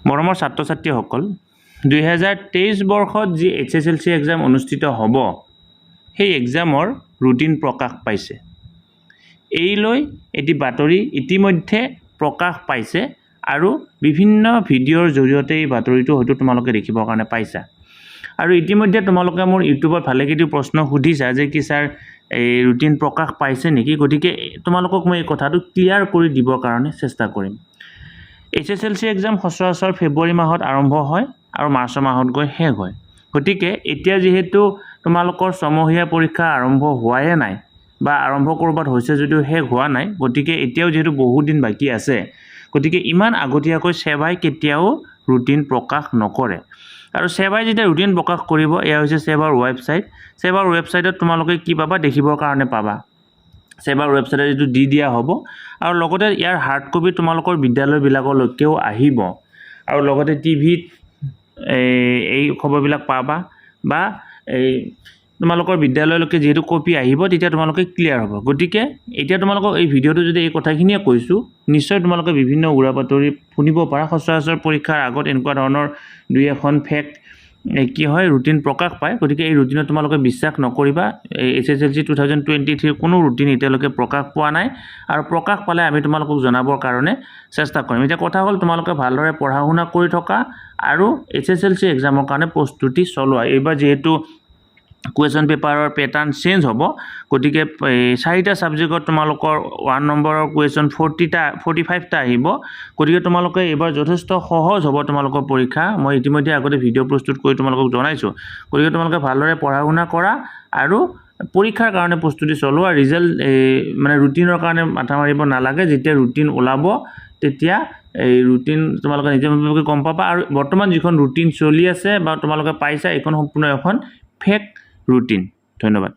মৰমৰ ছাত্ৰ ছাত্ৰীসকল 2023 বৰ্ষত যি HSLC এক্সাম অনুষ্ঠিত হ'ব সেই এক্সামৰ ৰুটিন প্ৰকাশ পাইছে এইলৈ এটি বাতৰি ইতিমধ্যে প্ৰকাশ পাইছে আৰু বিভিন্ন ভিডিঅ'ৰ জৰিয়তে এই বাতৰিটো হয়তো তোমালোকে দেখিবৰ কাৰণে পাইছা আৰু ইতিমধ্যে তোমালোকে মোৰ ইউটিউবত ভালেকেইটি প্ৰশ্ন সুধিছা যে কি স্যাৰ এই ৰুটিন প্ৰকাশ পাইছে নেকি গতিকে তোমালোকক মই এই কথাটো ক্লিয়াৰ কৰি দিবৰ কাৰণে চেষ্টা কৰিম HSLC এক্সাম সচৰাচৰ ফেব্ৰুৱাৰী মাহত আৰম্ভ হয় আৰু মাৰ্চ মাহত গৈ শেষ হয় গতিকে এতিয়া যেহেতু তোমালোকৰ সমহীয়া পৰীক্ষা আৰম্ভ হোৱাই নাই বা আৰম্ভ কৰবাত হৈছে যদিও শেষ হোৱা নাই গতিকে এতিয়াও যেহেতু বহুত দিন বাকি আছে গতিকে ইমান আগতীয়াকৈ সেৱাই কেতিয়াও ৰুটিন প্ৰকাশ নকৰে আৰু সেৱাই যেতিয়া ৰুটিন প্ৰকাশ কৰিব এয়া হৈছে সেৱাৰ ৱেবছাইটত তোমালোকে কি পাবা দেখিবৰ কাৰণে পাবা সেৱাৰ ৱেবছাইটত যেটো দি দিয়া হ'ব আৰু লগতে ইয়াৰ হাৰ্ড কপি তোমালোকৰ বিদ্যালয়বিলাকলৈকেও আহিব আৰু লগতে টিভিত এই খবৰবিলাক পাবা বা এই তোমালোকৰ বিদ্যালয়লৈকে যেহেতু কপি আহিব তেতিয়া তোমালোকে ক্লিয়াৰ হ'ব গতিকে এতিয়া তোমালোকক এই ভিডিঅ'টো যদি এই কথাখিনিয়ে কৈছো নিশ্চয় তোমালোকে বিভিন্ন উৰা বাতৰি শুনিব পাৰা সচৰাচৰ পৰীক্ষাৰ আগত এনেকুৱা ধৰণৰ দুই এখন ফেক কি হয় ৰুটিন প্ৰকাশ পায় গতিকে এই ৰুটিনত তোমালোকে বিশ্বাস নকৰিবা HSLC 2023 কোনো ৰুটিন এতিয়ালৈকে প্ৰকাশ পোৱা নাই আৰু প্ৰকাশ পালে আমি তোমালোকক জনাবৰ কাৰণে চেষ্টা কৰিম এতিয়া কথা হ'ল তোমালোকে ভালদৰে পঢ়া শুনা কৰি থকা আৰু HSLC এক্সামৰ কাৰণে প্ৰস্তুতি চলোৱা এইবাৰ যেহেতু কুৱেশ্যন পেপাৰৰ প্যাটাৰ্ন চেঞ্জ হ'ব গতিকে চাৰিটা সাবজেক্টত তোমালোকৰ 1 নম্বৰৰ কুৱেশ্যন 45টা আহিব গতিকে তোমালোকে এবাৰ যথেষ্ট সহজ হ'ব তোমালোকৰ পৰীক্ষা মই ইতিমধ্যে আগতে ভিডিঅ' প্ৰস্তুত কৰি তোমালোকক জনাইছো গতিকে তোমালোকে ভালদৰে পঢ়া শুনা কৰা আৰু পৰীক্ষাৰ কাৰণে প্ৰস্তুতি চলোৱা ৰিজাল্ট মানে ৰুটিনৰ কাৰণে মাথা মাৰিব নালাগে যেতিয়া ৰুটিন ওলাব তেতিয়া এই ৰুটিন তোমালোকে নিজে গম পাবা আৰু বৰ্তমান যিখন ৰুটিন চলি আছে বা তোমালোকে পাইছা এখন সম্পূৰ্ণ এখন ফেক ৰুটিন ধন্যবাদ